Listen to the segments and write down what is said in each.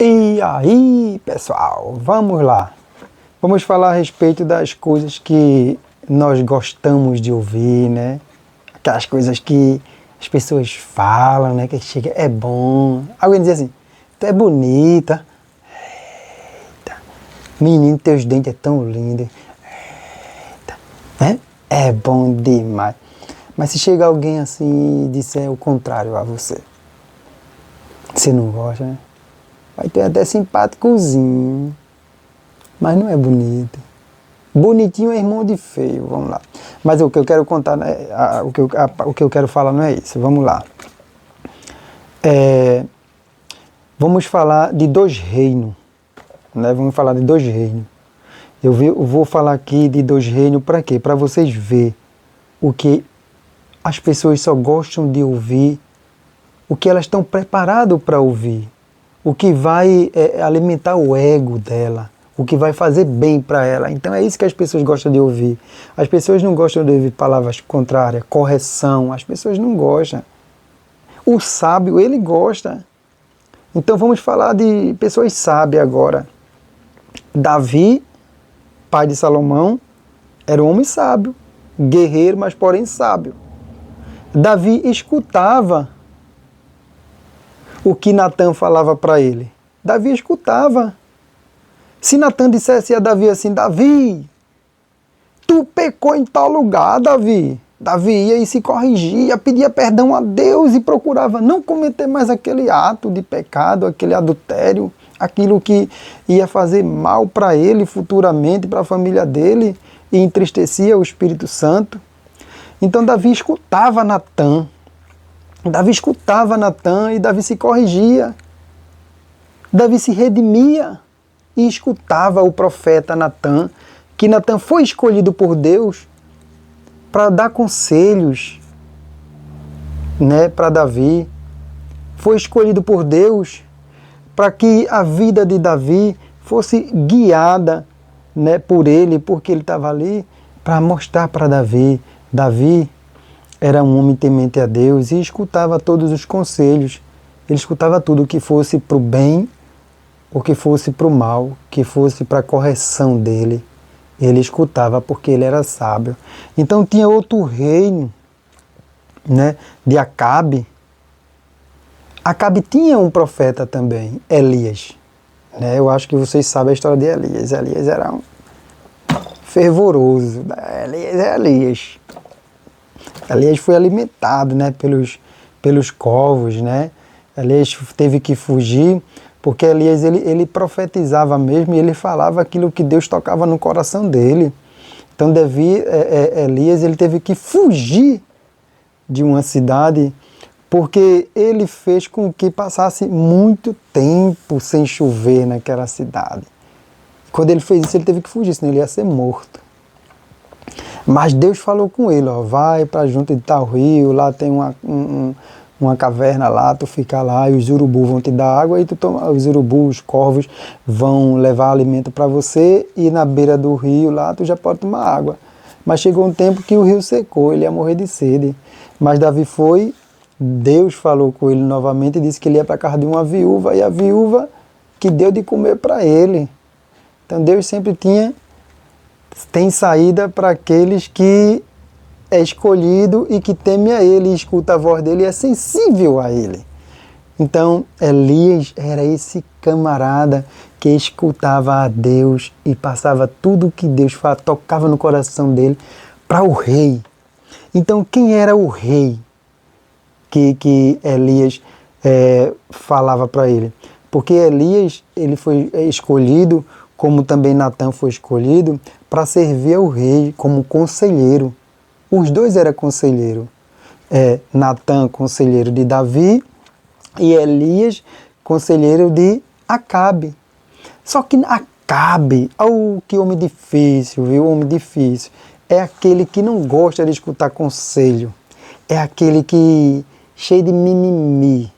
E aí, pessoal, vamos lá. Vamos falar a respeito das coisas que nós gostamos de ouvir, né? Aquelas coisas que as pessoas falam, né? Que chega, é bom. Alguém diz assim, tu é bonita. Eita. Menino, teus dentes é tão lindo. Eita. Né? É bom demais. Mas se chega alguém assim e disser o contrário a você, você não gosta, né? Vai ter até simpáticozinho, mas não é bonito. Bonitinho é irmão de feio, vamos lá. Mas o que eu quero contar, o que eu quero falar não é isso, vamos lá. Vamos falar de dois reinos, né? Vamos falar de dois reinos. Eu vou falar aqui de dois reinos para quê? Para vocês verem o que as pessoas só gostam de ouvir, o que elas estão preparadas para ouvir. O que vai alimentar o ego dela, o que vai fazer bem para ela. Então é isso que as pessoas gostam de ouvir. As pessoas não gostam de ouvir palavras contrárias, correção, as pessoas não gostam. O sábio, ele gosta. Então vamos falar de pessoas sábias agora. Davi, pai de Salomão, era um homem sábio, guerreiro, mas porém sábio. Davi escutava o que Natan falava para ele. Davi escutava. Se Natan dissesse a Davi assim, Davi, tu pecou em tal lugar, Davi. Davi ia e se corrigia, pedia perdão a Deus e procurava não cometer mais aquele ato de pecado, aquele adultério, aquilo que ia fazer mal para ele futuramente, para a família dele, e entristecia o Espírito Santo. Então Davi escutava Natan. Davi escutava Natan e Davi se corrigia. Davi se redimia e escutava o profeta Natan, que Natan foi escolhido por Deus para dar conselhos, né, para Davi. Foi escolhido por Deus para que a vida de Davi fosse guiada, né, por ele, porque ele estava ali para mostrar para Davi. Davi era um homem temente a Deus e escutava todos os conselhos. Ele escutava tudo, que fosse para o bem ou que fosse para o mal, que fosse para a correção dele. Ele escutava porque ele era sábio. Então tinha outro reino, né, de Acabe. Acabe tinha um profeta também, Elias. Né? Eu acho que vocês sabem a história de Elias. Elias era um fervoroso. Elias é Elias. Elias foi alimentado, né, pelos corvos, né? Elias teve que fugir, porque Elias ele profetizava mesmo e ele falava aquilo que Deus tocava no coração dele. Então Elias ele teve que fugir de uma cidade, porque ele fez com que passasse muito tempo sem chover naquela cidade. Quando ele fez isso, ele teve que fugir, senão ele ia ser morto. Mas Deus falou com ele, ó, vai para junto de tal rio, lá tem uma caverna lá, tu fica lá e os urubus vão te dar água e tu toma, os urubus, os corvos vão levar alimento para você e na beira do rio lá tu já pode tomar água. Mas chegou um tempo que o rio secou, ele ia morrer de sede. Mas Davi foi, Deus falou com ele novamente e disse que ele ia para a casa de uma viúva e a viúva que deu de comer para ele. Então Deus sempre tem saída para aqueles que é escolhido e que teme a ele, escuta a voz dele e é sensível a ele. Então, Elias era esse camarada que escutava a Deus e passava tudo o que Deus falava, tocava no coração dele para o rei. Então, quem era o rei que Elias falava para ele? Porque Elias ele foi escolhido, como também Natan foi escolhido, para servir ao rei como conselheiro. Os dois eram conselheiros. Natan, conselheiro de Davi, e Elias, conselheiro de Acabe. Só que Acabe, que homem difícil, viu? Homem difícil. É aquele que não gosta de escutar conselho. É aquele que cheio de mimimi.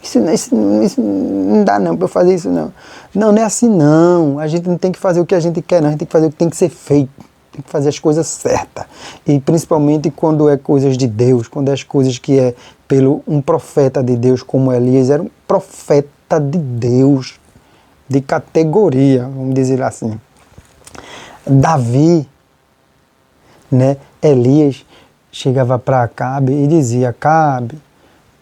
Isso não dá não para eu fazer isso não. Não é assim não. A gente não tem que fazer o que a gente quer não. A gente tem que fazer o que tem que ser feito. Tem que fazer as coisas certas. E principalmente quando é coisas de Deus, quando é as coisas que é pelo um profeta de Deus como Elias, era um profeta de Deus, de categoria, vamos dizer assim. Davi, né, Elias chegava para Acabe e dizia: Acabe,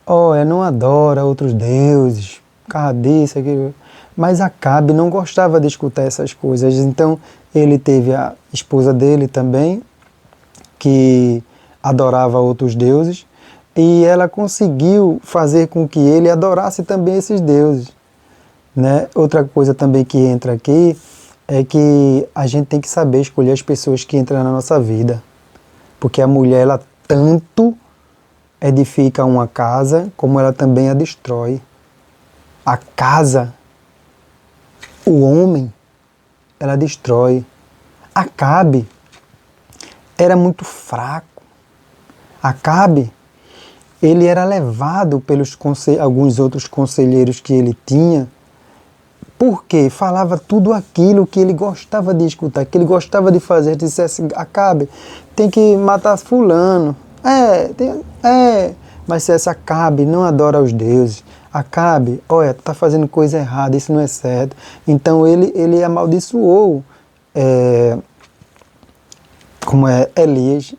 olha, não adora outros deuses, por causa disso, aquilo. Mas Acabe não gostava de escutar essas coisas, então ele teve a esposa dele também, que adorava outros deuses, e ela conseguiu fazer com que ele adorasse também esses deuses, né? Outra coisa também que entra aqui é que a gente tem que saber escolher as pessoas que entram na nossa vida, porque a mulher, ela tanto edifica uma casa, como ela também a destrói. A casa, o homem, ela destrói. Acabe era muito fraco. Acabe, ele era levado pelos alguns outros conselheiros que ele tinha, porque falava tudo aquilo que ele gostava de escutar, que ele gostava de fazer. Dissesse: Acabe, tem que matar fulano. Mas se essa Acabe não adora os deuses, Acabe, olha, tu está fazendo coisa errada, isso não é certo. Então ele amaldiçoou Elias,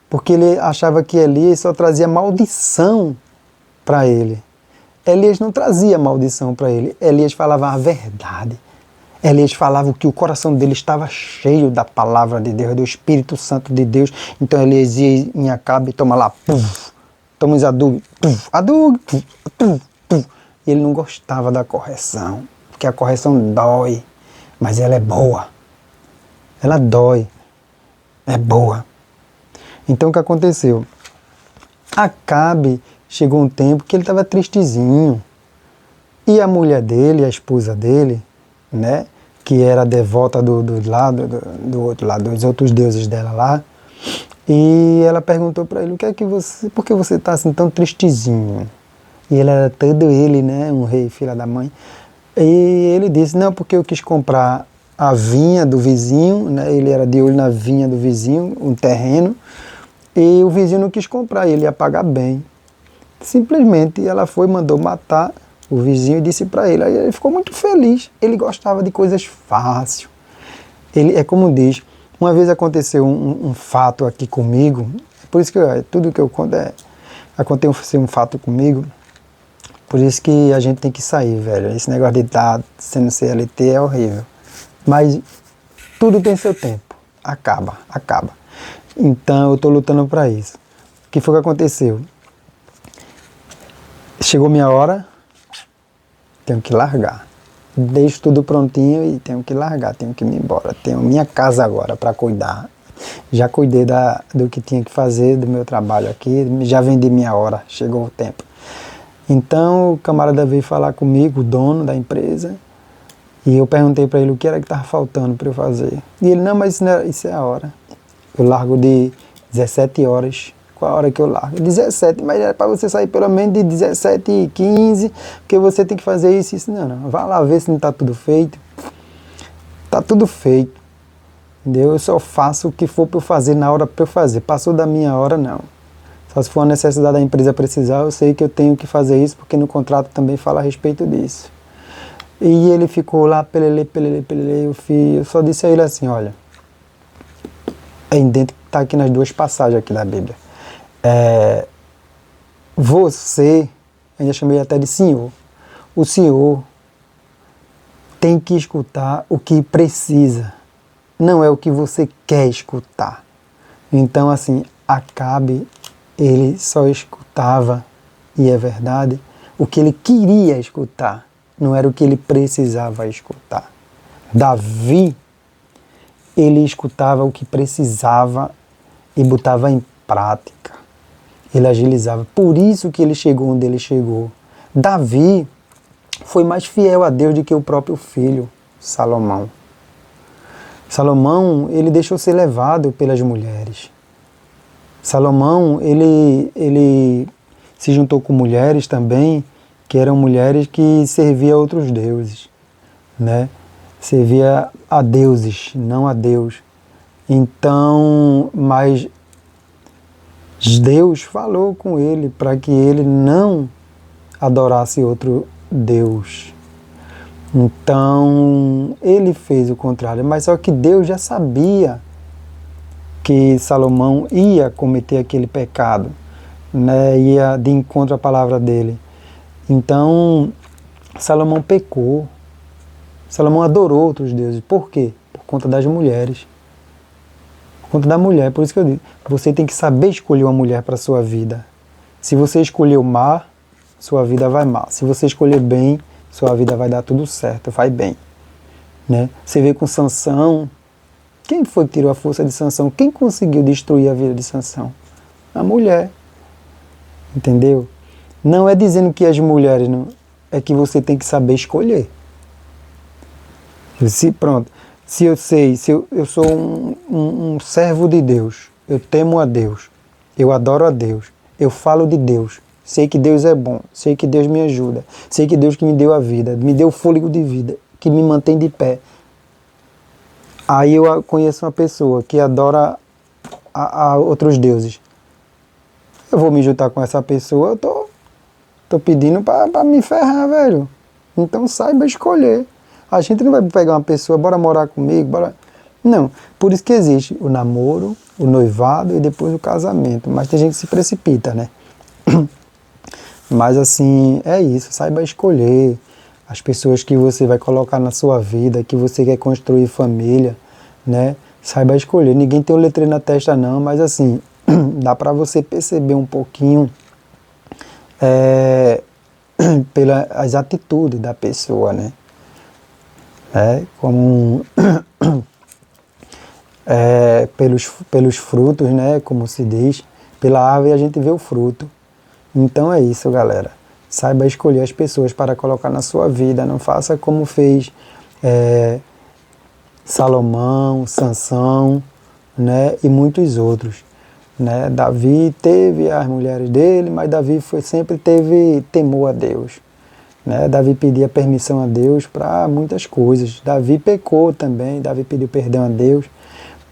porque ele achava que Elias só trazia maldição para ele. Elias não trazia maldição para ele, Elias falava a verdade. Elias falava que o coração dele estava cheio da palavra de Deus, do Espírito Santo de Deus. Então Elias ia em Acabe e toma lá, toma os adubo, E ele não gostava da correção, porque a correção dói, mas ela é boa. Ela dói, é boa. Então o que aconteceu? Acabe chegou um tempo que ele estava tristezinho. E a mulher dele, a esposa dele, né, que era devota do outro lado, dos outros deuses dela lá, e ela perguntou para ele: por que você está assim tão tristezinho? E ele era todo ele, né, um rei, filha da mãe. E ele disse: não, porque eu quis comprar a vinha do vizinho, né, ele era de olho na vinha do vizinho, um terreno, e o vizinho não quis comprar, ele ia pagar bem. Simplesmente ela foi, mandou matar o vizinho e disse para ele. Aí ele ficou muito feliz. Ele gostava de coisas fáceis. Ele, é como diz, uma vez aconteceu um fato aqui comigo, por isso que tudo que eu conto aconteceu um fato comigo, por isso que a gente tem que sair, velho. Esse negócio de estar sendo CLT é horrível. Mas tudo tem seu tempo. Acaba. Então eu estou lutando para isso. O que foi que aconteceu? Chegou minha hora, tenho que largar. Deixo tudo prontinho e tenho que largar, tenho que ir embora. Tenho minha casa agora para cuidar. Já cuidei do que tinha que fazer, do meu trabalho aqui, já vendi minha hora, chegou o tempo. Então o camarada veio falar comigo, o dono da empresa, e eu perguntei para ele o que era que estava faltando para eu fazer. E ele: não, mas isso é a hora. Eu largo de 17 horas. Qual a hora que eu largo? 17, mas é para você sair pelo menos de 17h15, porque você tem que fazer isso e isso. Não, vai lá ver se não está tudo feito. Está tudo feito, entendeu? Eu só faço o que for para eu fazer na hora para eu fazer. Passou da minha hora, não. Só se for a necessidade da empresa precisar, eu sei que eu tenho que fazer isso, porque no contrato também fala a respeito disso. E ele ficou lá, pelele, eu só disse a ele assim: olha, é idêntico que está aqui nas duas passagens aqui da Bíblia. Você, ainda chamei até de senhor, o senhor tem que escutar o que precisa, não é o que você quer escutar. Então assim, Acabe, ele só escutava, e é verdade, o que ele queria escutar, não era o que ele precisava escutar. Davi, ele escutava o que precisava e botava em prática. Ele agilizava. Por isso que ele chegou onde ele chegou. Davi foi mais fiel a Deus do que o próprio filho, Salomão. Salomão, ele deixou ser levado pelas mulheres. Salomão, ele se juntou com mulheres também, que eram mulheres que serviam a outros deuses, né? Servia a deuses, não a Deus. Então, mas Deus falou com ele para que ele não adorasse outro Deus. Então, ele fez o contrário, mas só que Deus já sabia que Salomão ia cometer aquele pecado, né? Ia de encontro à palavra dele. Então, Salomão pecou. Salomão adorou outros deuses. Por quê? Por conta das mulheres. Por conta da mulher. Por isso que eu digo, você tem que saber escolher uma mulher para a sua vida. Se você escolher o mal, sua vida vai mal. Se você escolher bem, sua vida vai dar tudo certo, vai bem. Né? Você vê com Sansão, quem foi que tirou a força de Sansão? Quem conseguiu destruir a vida de Sansão? A mulher. Entendeu? Não é dizendo que as mulheres não, é que você tem que saber escolher. Pronto, se eu sou um servo de Deus, eu temo a Deus, eu adoro a Deus, eu falo de Deus, sei que Deus é bom, sei que Deus me ajuda, sei que Deus que me deu a vida, me deu o fôlego de vida, que me mantém de pé. Aí eu conheço uma pessoa que adora a outros deuses. Eu vou me juntar com essa pessoa, eu tô pedindo para me ferrar, velho. Então saiba escolher. A gente não vai pegar uma pessoa, bora morar comigo, bora... Não, por isso que existe o namoro, o noivado e depois o casamento. Mas tem gente que se precipita, né? Mas assim, é isso, saiba escolher as pessoas que você vai colocar na sua vida, que você quer construir família, né? Saiba escolher. Ninguém tem um letreiro na testa não, mas assim, dá para você perceber um pouquinho pelas atitudes da pessoa, né? Como pelos frutos, né? Como se diz, pela árvore a gente vê o fruto. Então é isso, galera. Saiba escolher as pessoas para colocar na sua vida. Não faça como fez Salomão, Sansão, né? E muitos outros. Né? Davi teve as mulheres dele, mas Davi sempre teve temor a Deus. Né? Davi pedia permissão a Deus para muitas coisas. Davi pecou também, Davi pediu perdão a Deus.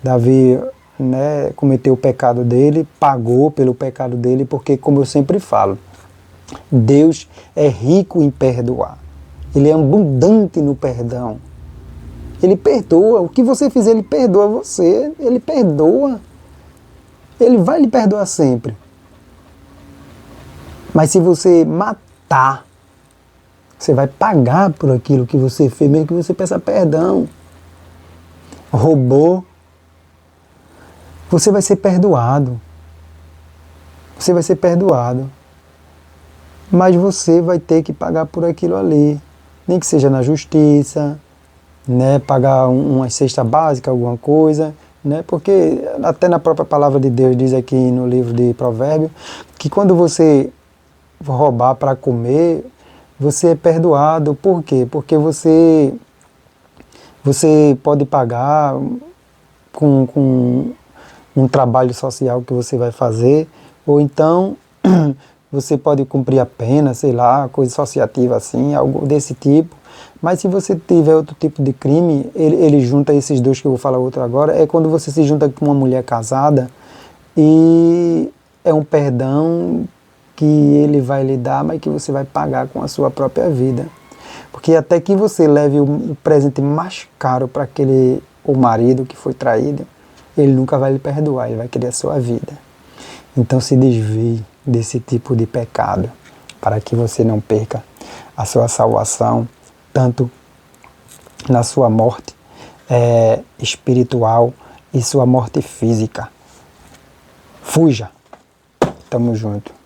Davi, né, cometeu o pecado dele, pagou pelo pecado dele, porque, como eu sempre falo, Deus é rico em perdoar. Ele é abundante no perdão. Ele perdoa. O que você fizer, Ele perdoa você. Ele perdoa. Ele vai lhe perdoar sempre. Mas se você matar, você vai pagar por aquilo que você fez, mesmo que você peça perdão. Roubou, você vai ser perdoado. Você vai ser perdoado. Mas você vai ter que pagar por aquilo ali. Nem que seja na justiça, né? Pagar uma cesta básica, alguma coisa, né? Porque até na própria palavra de Deus diz aqui no livro de Provérbios que quando você roubar para comer, você é perdoado. Por quê? Porque você pode pagar com um trabalho social que você vai fazer, ou então você pode cumprir a pena, sei lá, coisa associativa assim, algo desse tipo. Mas se você tiver outro tipo de crime, ele junta esses dois que eu vou falar outro agora, é quando você se junta com uma mulher casada e é um perdão que ele vai lhe dar, mas que você vai pagar com a sua própria vida. Porque até que você leve o presente mais caro para o marido que foi traído, ele nunca vai lhe perdoar, ele vai querer a sua vida. Então se desvie desse tipo de pecado, para que você não perca a sua salvação, tanto na sua morte espiritual e sua morte física. Fuja. Tamo junto.